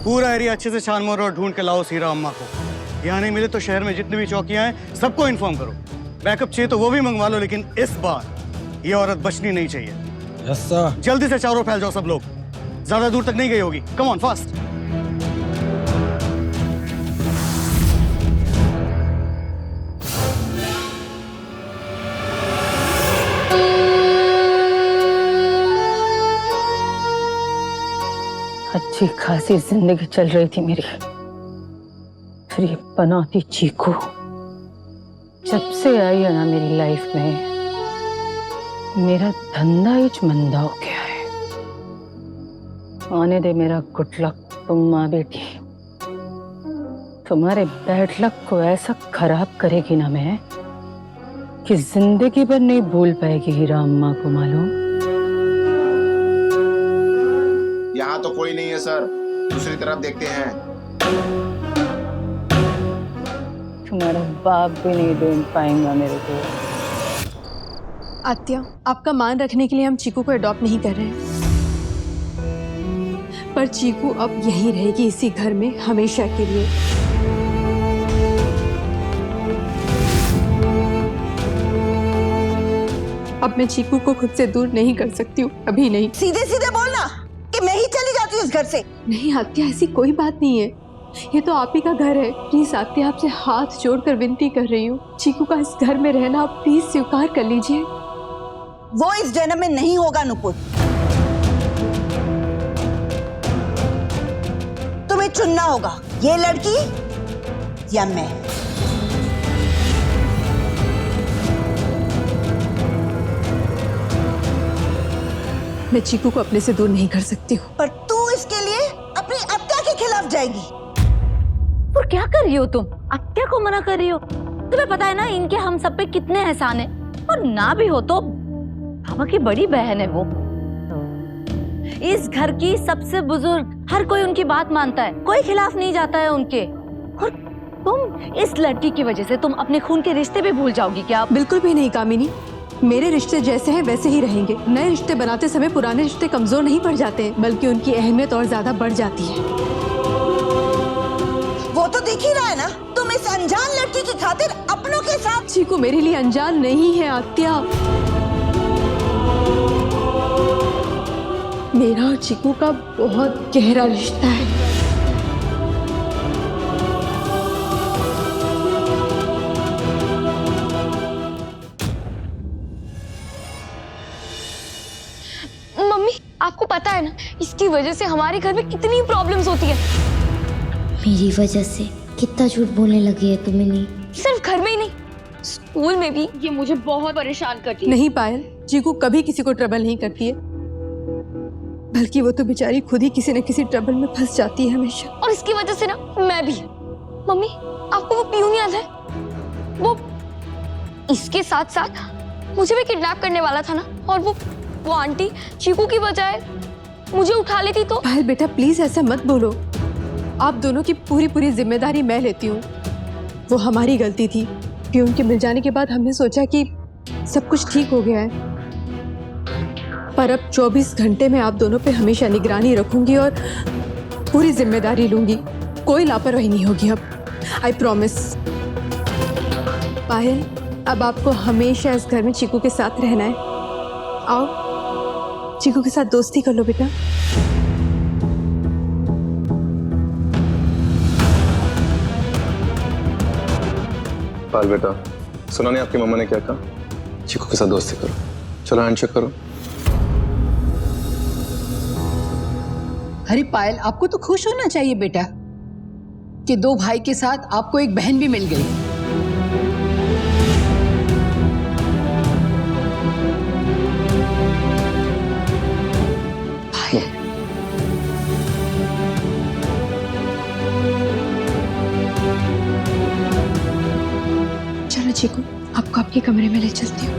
पूरा एरिया अच्छे से छान मारो और ढूंढ के लाओ हीरा अम्मा को। यहाँ नहीं मिले तो शहर में जितनी भी चौकियां हैं सबको इन्फॉर्म करो। बैकअप चाहिए तो वो भी मंगवा लो, लेकिन इस बार ये औरत बचनी नहीं चाहिए। Yes sir. जल्दी से चारों फैल जाओ सब लोग, ज्यादा दूर तक नहीं गई होगी। Come on fast. अच्छी खासी जिंदगी चल रही थी मेरी, फिर ये पनौती चीकू जब से आई है ना मेरी लाइफ में, मेरा धंधा ही मंदा हो गया है। आने दे मेरा गुड लक तुम माँ बेटी, तुम्हारे बैड लक को ऐसा खराब करेगी ना मैं कि जिंदगी भर नहीं भूल पाएगी हीरा अम्मा को। मालूम? यहाँ तो कोई नहीं है सर, दूसरी तरफ देखते हैं। तुम्हारा बाप भी नहीं ढूंढ पाएगा मेरे को। आत्या, आपका मान रखने के लिए हम चीकू को अडॉप्ट नहीं कर रहे हैं, पर चीकू अब यहीं रहेगी इसी घर में हमेशा के लिए। अब मैं चीकू को खुद से दूर नहीं कर सकती हूँ, अभी नहीं। सीधे सीधे बोलना कि मैं ही चली जाती हूँ इस घर से। नहीं आत्या, ऐसी कोई बात नहीं है, ये तो आप ही का घर है। प्लीज आत्या, आपसे हाथ जोड़कर विनती कर रही हूँ, चीकू का इस घर में रहना आप प्लीज स्वीकार कर लीजिए। वो इस जन्म में नहीं होगा नुपुर। तुम्हें चुनना होगा, ये लड़की या मैं। मैं चीकू को अपने से दूर नहीं कर सकती हूँ। पर तू इसके लिए अपनी आत्या के खिलाफ जाएगी। और क्या कर रही हो तुम? आत्या को मना कर रही हो? तुम्हें पता है ना इनके हम सब पे कितने एहसान है, और ना भी हो तो पापा की बड़ी बहन है वो। इस घर की सबसे बुजुर्ग, हर कोई उनकी बात मानता है, कोई खिलाफ नहीं जाता है उनके। और तुम इस लड़की की वजह से तुम अपने खून के रिश्ते भी भूल जाओगी क्या? बिल्कुल भी नहीं कामिनी, मेरे रिश्ते जैसे हैं वैसे ही रहेंगे। नए रिश्ते बनाते समय पुराने रिश्ते कमजोर नहीं पड़ जाते हैं, बल्कि उनकी अहमियत और ज्यादा बढ़ जाती है। वो तो दिख ही रहा है ना, तुम इस अनजान लड़की की खातिर अपनों के साथ। चीकू मेरे लिए अनजान नहीं है आत्या। मेरा और चीकू का बहुत गहरा रिश्ता है। मम्मी, आपको पता है ना इसकी वजह से हमारे घर में कितनी प्रॉब्लम्स होती है। मेरी वजह से कितना झूठ बोलने लगी है तुम्हें? नहीं सिर्फ घर में ही नहीं, स्कूल में भी ये मुझे बहुत परेशान करती है। नहीं पायल, चीकू कभी किसी को ट्रबल नहीं करती है, बल्कि वो तो बेचारी खुद ही किसी न किसी ट्रबल में फंस जाती है हमेशा। और इसकी वजह से ना मैं भी। मम्मी, आपको वो पियून याद है? वो इसके साथ साथ मुझे भी किडनैप करने वाला था ना, और वो आंटी चीकू की बजाय मुझे उठा लेती तो। पायल बेटा प्लीज ऐसा मत बोलो, आप दोनों की पूरी जिम्मेदारी मैं लेती हूँ। वो हमारी गलती थी, पियून के मिल जाने के बाद हमने सोचा कि सब कुछ ठीक हो गया है, पर अब 24 घंटे में आप दोनों पे हमेशा निगरानी रखूंगी और पूरी जिम्मेदारी लूंगी। कोई लापरवाही नहीं होगी अब, आई प्रॉमिस। पायल, अब आपको हमेशा इस घर में चीकू के साथ रहना है। आओ चीकू के साथ दोस्ती कर लो बेटा। पाल बेटा, सुना नहीं आपकी मम्मा ने क्या कहा? चीकू के साथ दोस्ती करो। चलो हैंडशेक करो। अरे पायल, आपको तो खुश होना चाहिए बेटा कि दो भाई के साथ आपको एक बहन भी मिल गई। चलो चीकू, आपको आपके कमरे में ले चलती हूँ।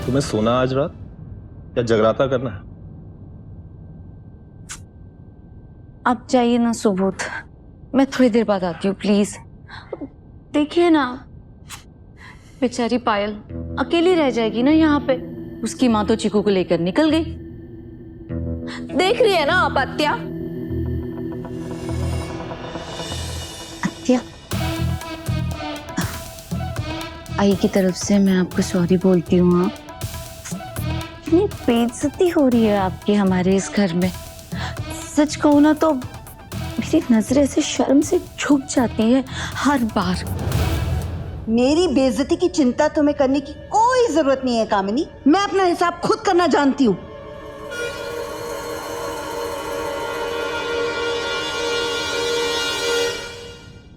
तुम्हें सोना आज रात या जगराता करना है? आप जाइए ना सुबोध, मैं थोड़ी देर बाद आती हूँ प्लीज। देखिए ना, बेचारी पायल अकेली रह जाएगी ना यहाँ पे। उसकी माँ तो चीकू को लेकर निकल गई। देख रही है ना आप अत्या? अत्या, आई की तरफ से मैं आपको सॉरी बोलती हूँ। हाँ, इतनी बेइज्जती हो रही है आपकी हमारे इस घर में। सच कहूँ ना तो मेरी नजरें से शर्म से झुक जाती है हर बार। मेरी बेइज्जती की चिंता तुम्हें करने की कोई जरूरत नहीं है कामिनी। मैं अपना हिसाब खुद करना जानती हूँ।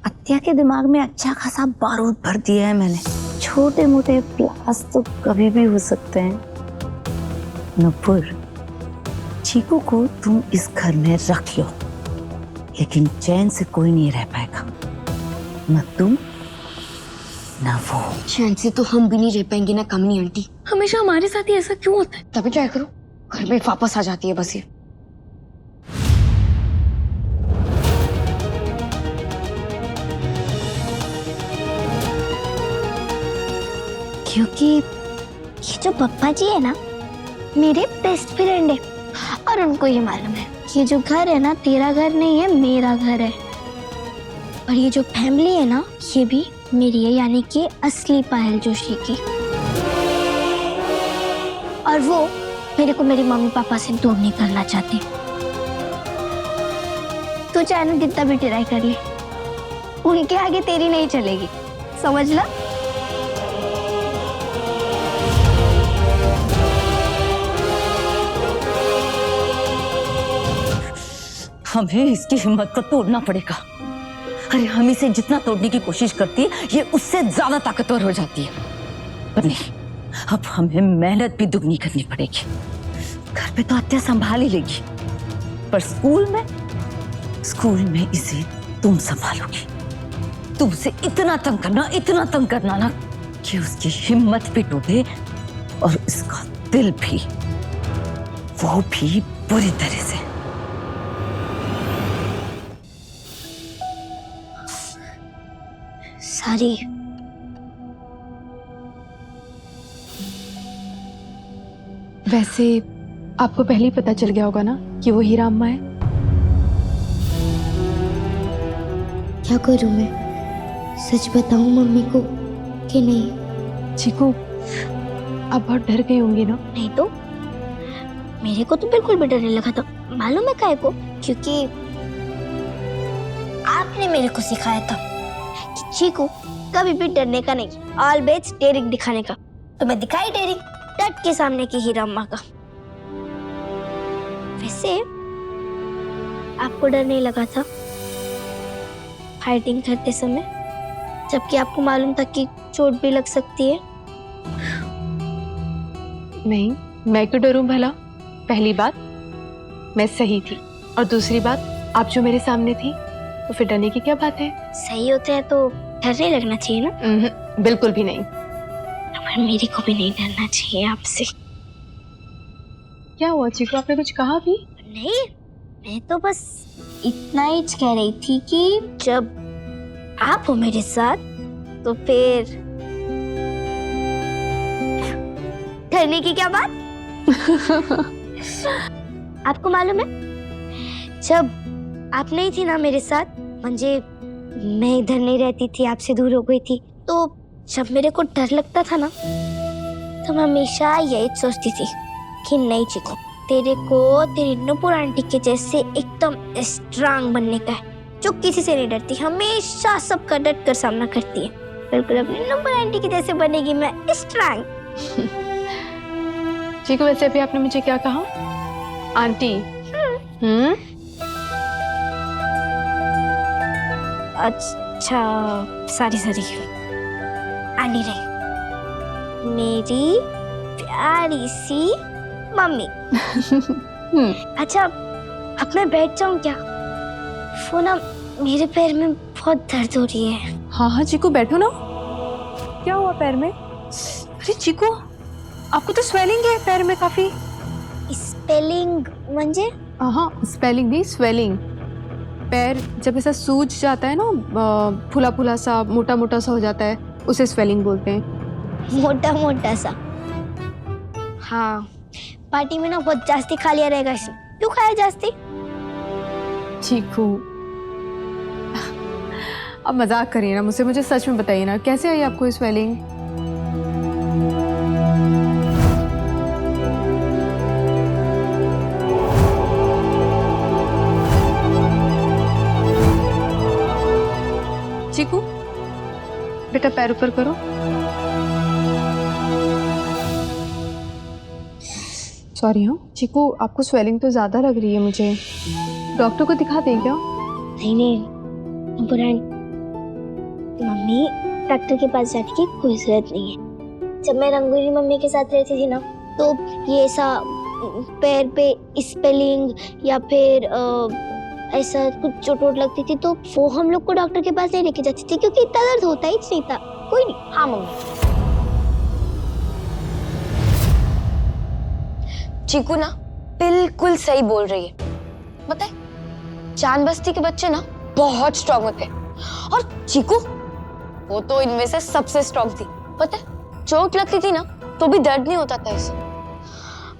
अत्या के दिमाग में अच्छा खासा बारूद भर दिया है मैंने। छोटे मोटे ब्लास्ट तो कभी भी हो सकते हैं। नुपुर, चीकू को तुम इस घर में रख लो, लेकिन चैन से कोई नहीं रह पाएगा, न तुम न वो। चैन से तो हम भी नहीं रह पाएंगे ना कामिनी आंटी। हमेशा हमारे साथ ही ऐसा क्यों होता है? तभी ट्राई करो, घर में वापस आ जाती है बस ये। क्योंकि ये जो पप्पा जी है ना, मेरे बेस्ट फ्रेंड है और उनको ये मालूम है कि ये जो घर है ना तेरा घर नहीं है, मेरा घर है। और ये जो फैमिली है ना, ये भी मेरी है, यानी कि असली पायल जोशी की। और वो मेरे को मेरे मम्मी पापा से दूर नहीं करना चाहती। तू चाहे ना कितना भी ट्राई कर ले, उनके आगे तेरी नहीं चलेगी, समझ ला। हमें इसकी हिम्मत को तोड़ना पड़ेगा। अरे हम इसे जितना तोड़ने की कोशिश करती है, ये उससे ज्यादा ताकतवर हो जाती है। पर नहीं, अब हमें मेहनत भी दुगनी करनी पड़ेगी। घर पे तो अत्या संभाल ही लेगी, पर स्कूल में इसे तुम संभालोगी। तुम उसे इतना तंग करना ना कि उसकी हिम्मत भी टूटे और उसका दिल भी, वो भी बुरी तरह से। सारी वैसे आपको पहले ही पता चल गया होगा ना कि वो हीरा अम्मा है। क्या करूं मैं? सच बताऊं मम्मी को कि नहीं? चीकू, आप बहुत डर गई होंगी ना? नहीं तो मेरे को तो बिल्कुल भी डर नहीं लगा था। मालूम है काहे को? क्योंकि आपने मेरे को सिखाया था कि चीकू कभी भी डरने का नहीं, ऑलवेज डेयरिंग दिखाने का। तो मैं दिखाई डेयरिंग, डट के सामने की हीरा अम्मा का। वैसे आपको डर नहीं लगा था फाइटिंग करते समय, जबकि आपको मालूम था कि चोट भी लग सकती है? नहीं, मैं क्यों डरूं भला? पहली बात, मैं सही थी, और दूसरी बात, आप जो मेरे सामने थी, तो फिर डरने की क्या बात है? सही होते हैं तो डर नहीं लगना चाहिए ना? बिल्कुल भी नहीं। पर मेरे को भी नहीं डरना चाहिए आपसे। क्या हुआ चीकू, आपने कुछ कहा भी? नहीं, मैं तो बस इतना ही कह रही थी कि जब आप हो मेरे साथ तो फिर डरने की क्या बात? आपको मालूम है, जब आप नहीं थी ना मेरे साथ, म्हणजे मैं इधर नहीं रहती थी, आपसे दूर हो गई थी, तो जब मेरे को डर लगता था ना, तो मैं हमेशा यही सोचती थी कि नहीं चिको, तेरे को तेरी नुपुर आंटी के जैसे एकदम स्ट्रांग बनने का है, जो किसी से नहीं डरती, हमेशा सबका डट कर सामना करती है। बिल्कुल अपनी नुपुर आंटी की जैसे बनेगी मैं स्ट्रांग। चीकू, वैसे अभी आपने मुझे क्या कहा? आंटी? अच्छा, सॉरी आंटी नहीं, मेरी प्यारी सी मम्मी। अच्छा, अब मैं बैठ जाऊं क्या? वो ना मेरे पैर में बहुत दर्द हो रही है। हाँ चीकू, बैठो ना। क्या हुआ पैर में? अरे चीकू, आपको तो स्वेलिंग है पैर में काफी। स्पेलिंग म्हणजे? हाँ, स्पेलिंग नहीं, स्वेलिंग। पैर जब ऐसा सूज जाता है ना, फुला फुला सा, मोटा मोटा सा हो जाता है, उसे स्वेलिंग बोलते हैं। मोटा मोटा सा। हाँ, पार्टी में ना बहुत जास्ती खा लिया रहेगा इसने। क्यों खाया जास्ती? चीकू, अब मजाक करिए ना मुझसे, मुझे सच में बताइए ना, कैसे आई आपको स्वेलिंग? चीकू, बेटा पैर ऊपर करो। सॉरी हाँ चीकू, आपको स्वेलिंग तो ज्यादा लग रही है मुझे, डॉक्टर को दिखा दें क्या? नहीं बुरान, मम्मी डॉक्टर के पास जाने की कोई जरूरत नहीं है। जब मैं रंगोली मम्मी के साथ रहती थी ना, तो ये ऐसा पैर पे स्पेलिंग या फिर ऐसा कुछ चोट वोट लगती थी तो वो हम लोग को डॉक्टर के पास नहीं लेके जाती थी, क्योंकि इतना दर्द होता ही नहीं था। कोई नहीं। हाँ मम्मी। चीकू ना बिल्कुल सही बोल रही है। पता है, चांद बस्ती के बच्चे ना बहुत स्ट्रांग होते हैं, और चीकू वो तो इनमें से सबसे स्ट्रांग थी। पता है, चोट लगती थी ना तो भी दर्द नहीं होता था इसे।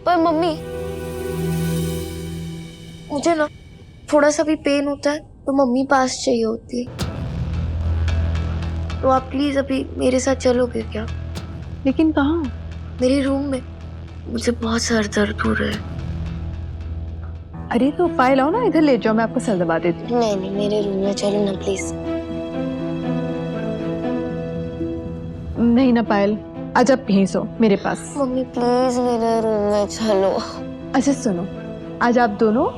पर मम्मी, मुझे ना थोड़ा सा भी पेन होता है तो मम्मी पास चाहिए होती है। तो आप प्लीज अभी मेरे साथ चलोगे क्या? लेकिन कहाँ? मेरे रूम में, मुझे बहुत सर दर्द हो रहा है। अरे तो पायल लाओ ना, इधर ले जाओ, मैं आपको सर दबा देती हूँ। नहीं, मेरे रूम में चलो ना प्लीज। नहीं ना पायल, आज आप यहीं सो मेरे पास। मम्मी प्लीज मेरे रूम में चलो। अच्छा सुनो, आज आप दोनों,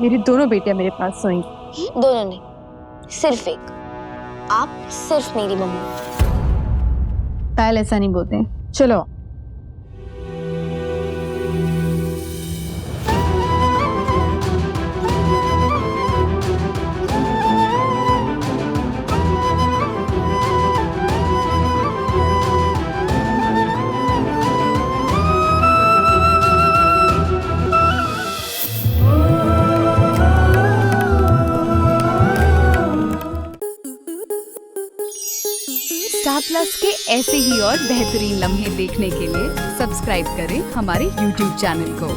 मेरी दोनों बेटियां मेरे पास सोएंगी। दोनों नहीं, सिर्फ एक। आप सिर्फ मेरी मम्मी। पायल ऐसा नहीं बोलते हैं, चलो। स्टार प्लस के ऐसे ही और बेहतरीन लम्हे देखने के लिए सब्सक्राइब करें हमारे YouTube चैनल को।